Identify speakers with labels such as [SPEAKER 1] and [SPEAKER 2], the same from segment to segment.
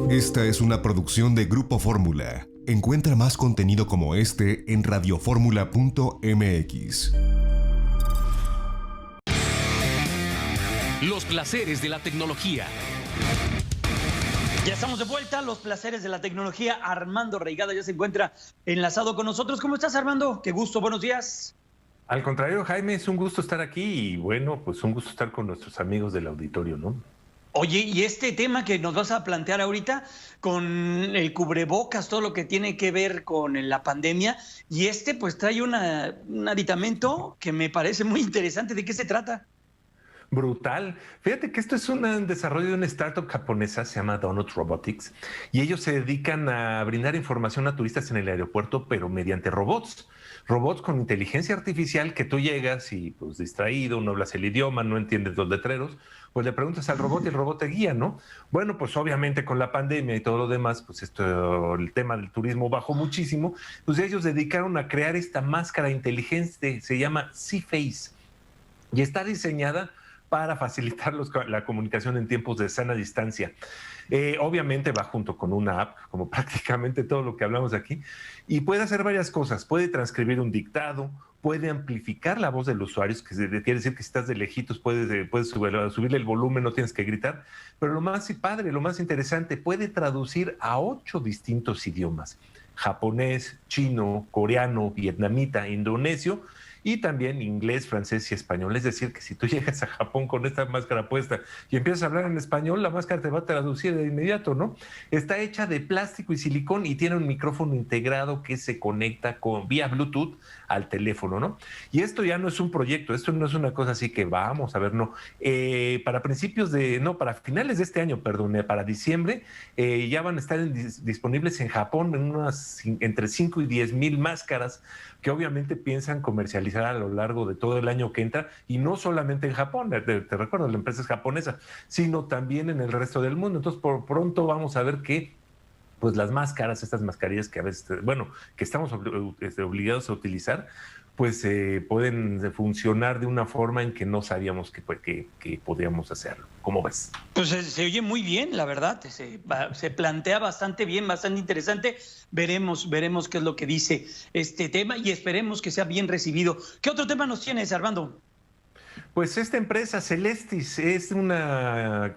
[SPEAKER 1] Esta es una producción de Grupo Fórmula. Encuentra más contenido como este en radioformula.mx.
[SPEAKER 2] Los placeres de la tecnología.
[SPEAKER 3] Ya estamos de vuelta, los placeres de la tecnología. Armando Reigada ya se encuentra enlazado con nosotros. ¿Cómo estás, Armando? Qué gusto, buenos días.
[SPEAKER 4] Al contrario, Jaime, es un gusto estar aquí y bueno, pues un gusto estar con nuestros amigos del auditorio, ¿no?
[SPEAKER 3] Oye, y este tema que nos vas a plantear ahorita con el cubrebocas, todo lo que tiene que ver con la pandemia, y pues trae un aditamento que me parece muy interesante. ¿De qué se trata?
[SPEAKER 4] Brutal. Fíjate que esto es un desarrollo de una startup japonesa, se llama Donut Robotics, y ellos se dedican a brindar información a turistas en el aeropuerto, pero mediante robots. Robots con inteligencia artificial que tú llegas y pues distraído, no hablas el idioma, no entiendes los letreros, pues le preguntas al robot y el robot te guía, ¿no? Bueno, pues obviamente con la pandemia y todo lo demás, pues el tema del turismo bajó muchísimo, pues ellos dedicaron a crear esta máscara inteligente, se llama C-Face, y está diseñada para facilitar la comunicación en tiempos de sana distancia. Obviamente va junto con una app, como prácticamente todo lo que hablamos aquí, y puede hacer varias cosas. Puede transcribir un dictado, puede amplificar la voz del usuario, que quiere decir que si estás de lejitos puedes subirle el volumen, no tienes que gritar, pero lo más padre, lo más interesante, puede traducir a 8 distintos idiomas: japonés, chino, coreano, vietnamita, indonesio, y también inglés, francés y español. Es decir, que si tú llegas a Japón con esta máscara puesta y empiezas a hablar en español, la máscara te va a traducir de inmediato, ¿no? Está hecha de plástico y silicón y tiene un micrófono integrado que se conecta vía Bluetooth al teléfono, ¿no? Y esto ya no es un proyecto, esto no es una cosa así que vamos a ver, no. Para finales de este año, perdón, para diciembre, ya van a estar disponibles en Japón entre 5 y 10 mil máscaras que obviamente piensan comercializar a lo largo de todo el año que entra, y no solamente en Japón, te recuerdo, la empresa es japonesa, sino también en el resto del mundo. Entonces, por pronto vamos a ver que pues las máscaras, estas mascarillas que a veces, que estamos obligados a utilizar, pues pueden funcionar de una forma en que no sabíamos que podíamos hacerlo. ¿Cómo ves?
[SPEAKER 3] Pues se oye muy bien, la verdad. Se plantea bastante bien, bastante interesante. Veremos qué es lo que dice este tema y esperemos que sea bien recibido. ¿Qué otro tema nos tienes, Armando?
[SPEAKER 4] Pues esta empresa, Celestis, es una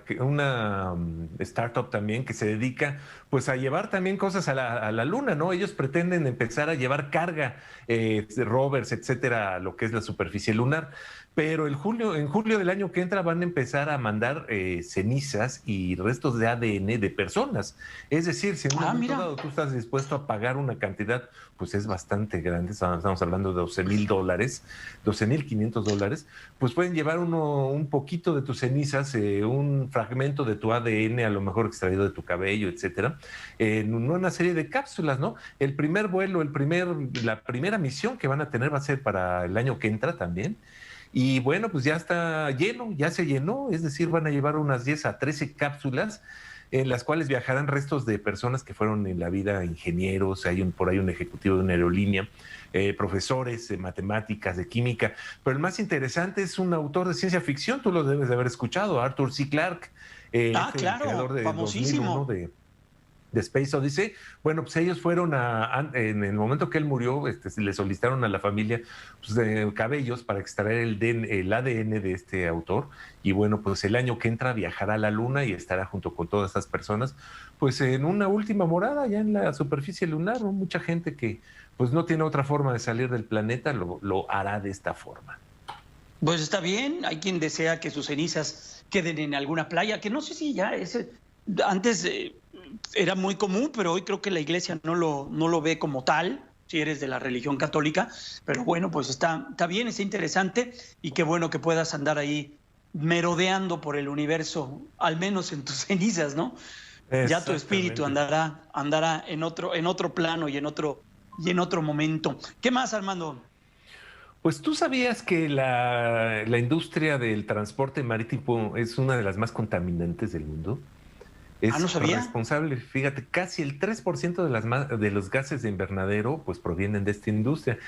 [SPEAKER 4] startup también que se dedica pues a llevar también cosas a la luna, ¿no? Ellos pretenden empezar a llevar carga, rovers, etcétera, a lo que es la superficie lunar. Pero en julio del año que entra van a empezar a mandar cenizas y restos de ADN de personas. Es decir, si en un momento dado tú estás dispuesto a pagar una cantidad, pues es bastante grande, estamos hablando de $12,000, $12,500, pues pueden llevar un poquito de tus cenizas, un fragmento de tu ADN, a lo mejor extraído de tu cabello, etcétera, en una serie de cápsulas, ¿no? El primer vuelo, la primera misión que van a tener va a ser para el año que entra también. Y bueno, pues ya está lleno, ya se llenó, es decir, van a llevar unas 10 a 13 cápsulas en las cuales viajarán restos de personas que fueron en la vida ingenieros, por ahí un ejecutivo de una aerolínea, profesores de matemáticas, de química, pero el más interesante es un autor de ciencia ficción, tú lo debes de haber escuchado, Arthur C. Clarke,
[SPEAKER 3] claro,
[SPEAKER 4] creador de
[SPEAKER 3] famosísimo.
[SPEAKER 4] 2001 de Space Odyssey. Bueno, pues ellos fueron en el momento que él murió, le solicitaron a la familia pues, cabellos para extraer el ADN de este autor, y bueno, pues el año que entra viajará a la luna y estará junto con todas estas personas, pues en una última morada ya en la superficie lunar, ¿no? Mucha gente que pues no tiene otra forma de salir del planeta lo hará de esta forma.
[SPEAKER 3] Pues está bien, hay quien desea que sus cenizas queden en alguna playa, que no sé si ya antes era muy común, pero hoy creo que la iglesia no lo ve como tal, si eres de la religión católica, pero bueno, pues está bien, está interesante, y qué bueno que puedas andar merodeando por el universo, al menos en tus cenizas, ¿no? Ya tu espíritu andará en otro plano y en otro momento. ¿Qué más, Armando?
[SPEAKER 4] Pues tú sabías que la industria del transporte marítimo es una de las más contaminantes del mundo.
[SPEAKER 3] No sabía.
[SPEAKER 4] Responsable, fíjate, casi el 3% de los gases de invernadero pues provienen de esta industria.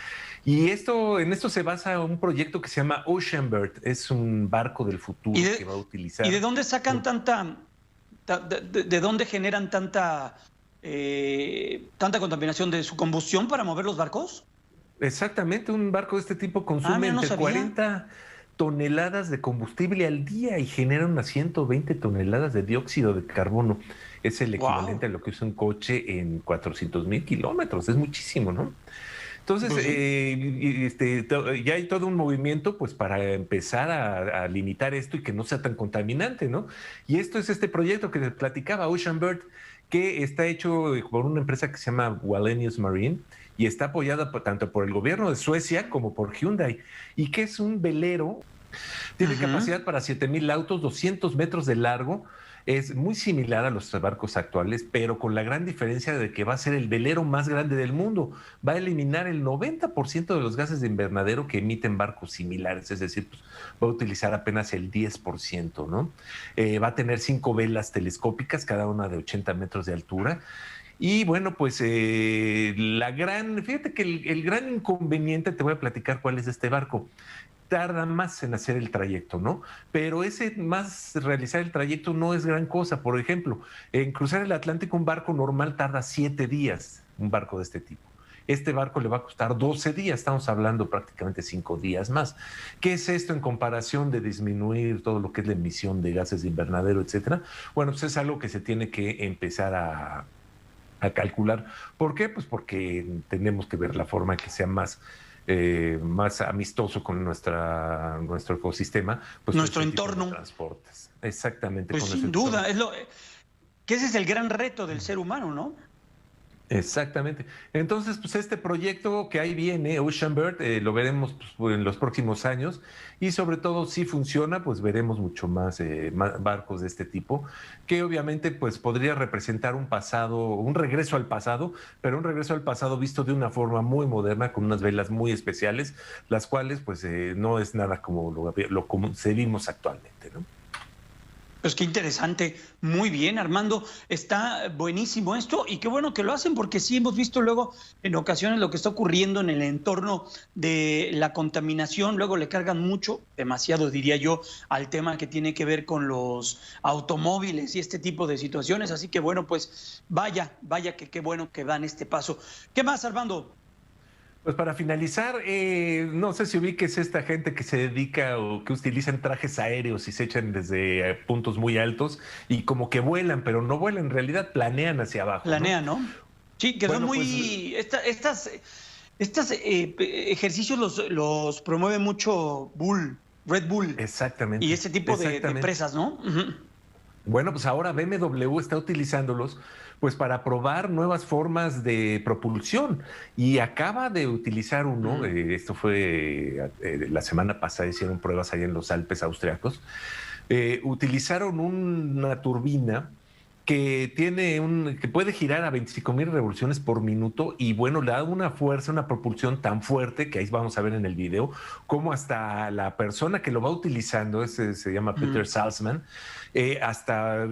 [SPEAKER 4] Y en esto se basa un proyecto que se llama Oceanbird, es un barco del futuro que va a utilizar.
[SPEAKER 3] ¿Y de dónde sacan tanta ¿De dónde generan tanta contaminación de su combustión para mover los barcos?
[SPEAKER 4] Exactamente, un barco de este tipo consume
[SPEAKER 3] mira, no
[SPEAKER 4] entre
[SPEAKER 3] sabía.
[SPEAKER 4] 40 toneladas de combustible al día y genera unas 120 toneladas de dióxido de carbono. Es el equivalente a lo que usa un coche en 400,000 kilómetros. Es muchísimo, ¿no? Entonces,
[SPEAKER 3] Pues sí.
[SPEAKER 4] ya hay todo un movimiento pues para empezar a limitar esto y que no sea tan contaminante, ¿no? Y esto es este proyecto que te platicaba, Ocean Bird, que está hecho por una empresa que se llama Wallenius Marine y está apoyada tanto por el gobierno de Suecia como por Hyundai, y que es un velero, tiene capacidad para 7,000 autos, 200 metros de largo. Es muy similar a los barcos actuales, pero con la gran diferencia de que va a ser el velero más grande del mundo. Va a eliminar el 90% de los gases de invernadero que emiten barcos similares, es decir, pues, va a utilizar apenas el 10%, ¿no? Va a tener 5 velas telescópicas, cada una de 80 metros de altura. Y bueno, pues fíjate que el gran inconveniente, te voy a platicar cuál es este barco. Tarda más en hacer el trayecto, ¿no? Pero realizar el trayecto no es gran cosa. Por ejemplo, en cruzar el Atlántico, un barco normal tarda 7 días, un barco de este tipo. Este barco le va a costar 12 días, estamos hablando prácticamente 5 días más. ¿Qué es esto en comparación de disminuir todo lo que es la emisión de gases de invernadero, etcétera? Bueno, pues es algo que se tiene que empezar a calcular. ¿Por qué? Pues porque tenemos que ver la forma que sea más amistoso con nuestro ecosistema, pues
[SPEAKER 3] Nuestro
[SPEAKER 4] este tipo
[SPEAKER 3] entorno.
[SPEAKER 4] de transportes. Exactamente.
[SPEAKER 3] Pues sin duda, que ese es el gran reto del ser humano, ¿no?
[SPEAKER 4] Exactamente. Entonces, pues este proyecto que ahí viene, Ocean Bird, lo veremos pues, en los próximos años, y sobre todo si funciona, pues veremos mucho más barcos de este tipo, que obviamente pues podría representar un regreso al pasado, pero un regreso al pasado visto de una forma muy moderna, con unas velas muy especiales, las cuales pues no es nada como lo concebimos actualmente, ¿no?
[SPEAKER 3] Pues qué interesante, muy bien, Armando, está buenísimo esto y qué bueno que lo hacen porque sí hemos visto luego en ocasiones lo que está ocurriendo en el entorno de la contaminación, luego le cargan mucho, demasiado diría yo, al tema que tiene que ver con los automóviles y este tipo de situaciones, así que bueno, pues vaya que qué bueno que dan este paso. ¿Qué más, Armando?
[SPEAKER 4] Pues para finalizar, no sé si ubiques esta gente que se dedica o que utilizan trajes aéreos y se echan desde puntos muy altos y como que vuelan, pero no vuelan, en realidad planean hacia abajo,
[SPEAKER 3] Planean, ¿no? Sí, que son
[SPEAKER 4] Bueno,
[SPEAKER 3] muy... Estos ejercicios los promueve mucho Red Bull
[SPEAKER 4] exactamente,
[SPEAKER 3] y ese tipo de
[SPEAKER 4] exactamente.
[SPEAKER 3] empresas, ¿no?
[SPEAKER 4] Bueno, pues ahora BMW está utilizándolos pues para probar nuevas formas de propulsión y acaba de utilizar uno, esto fue la semana pasada, hicieron pruebas ahí en los Alpes austriacos, utilizaron una turbina que puede girar a 25,000 revoluciones por minuto y bueno, le da una fuerza, una propulsión tan fuerte que ahí vamos a ver en el video, como hasta la persona que lo va utilizando, se llama Peter Salzman, hasta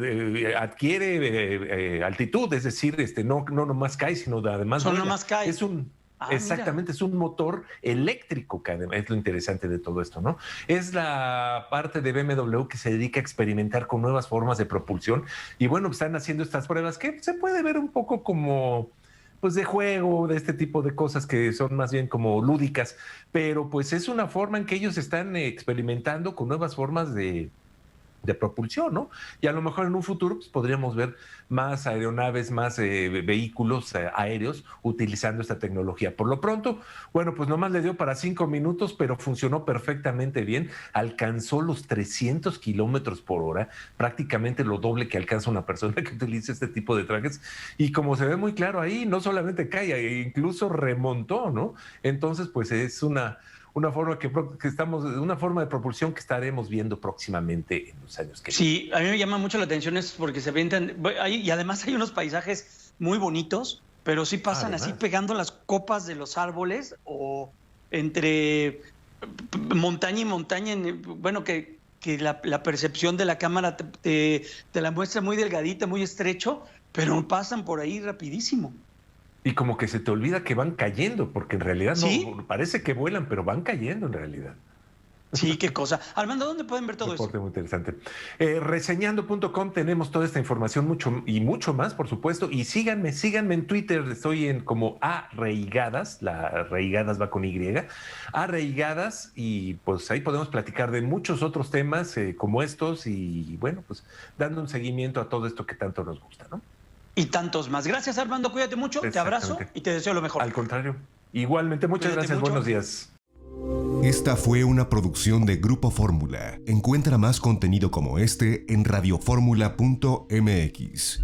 [SPEAKER 4] adquiere altitud, es decir, no nomás cae, sino además
[SPEAKER 3] No nomás cae.
[SPEAKER 4] Exactamente, es un motor eléctrico, que además es lo interesante de todo esto, ¿no? Es la parte de BMW que se dedica a experimentar con nuevas formas de propulsión y bueno, están haciendo estas pruebas que se puede ver un poco como pues de juego, de este tipo de cosas que son más bien como lúdicas, pero pues es una forma en que ellos están experimentando con nuevas formas de propulsión, ¿no? Y a lo mejor en un futuro pues, podríamos ver más aeronaves, más vehículos aéreos utilizando esta tecnología. Por lo pronto, bueno, pues nomás le dio para 5 minutos, pero funcionó perfectamente bien. Alcanzó los 300 kilómetros por hora, prácticamente lo doble que alcanza una persona que utiliza este tipo de trajes. Y como se ve muy claro ahí, no solamente cae, incluso remontó, ¿no? Entonces, pues es una forma una forma de propulsión que estaremos viendo próximamente en los años que vienen.
[SPEAKER 3] Sí, a mí me llama mucho la atención es porque se avientan, y además hay unos paisajes muy bonitos, pero sí pasan así pegando las copas de los árboles o entre montaña y montaña, bueno, que la percepción de la cámara te la muestra muy delgadita, muy estrecho, pero pasan por ahí rapidísimo.
[SPEAKER 4] Y como que se te olvida que van cayendo, porque en realidad
[SPEAKER 3] ¿Sí?
[SPEAKER 4] no, parece que vuelan, pero van cayendo en realidad.
[SPEAKER 3] Sí, qué cosa. Armando, ¿dónde pueden ver todo
[SPEAKER 4] Reporte
[SPEAKER 3] eso?
[SPEAKER 4] muy interesante. Reseñando.com tenemos toda esta información mucho más, por supuesto. Y síganme en Twitter. Estoy en como Arraigadas. La Arraigadas va con Y. Arraigadas. Y pues ahí podemos platicar de muchos otros temas como estos. Y bueno, pues dando un seguimiento a todo esto que tanto nos gusta, ¿no?
[SPEAKER 3] Y tantos más. Gracias, Armando. Cuídate mucho. Te abrazo y te deseo lo mejor.
[SPEAKER 4] Al contrario. Igualmente, muchas
[SPEAKER 3] Cuídate
[SPEAKER 4] gracias.
[SPEAKER 3] mucho.
[SPEAKER 4] Buenos días.
[SPEAKER 1] Esta fue una producción de Grupo Fórmula. Encuentra más contenido como este en radioformula.mx.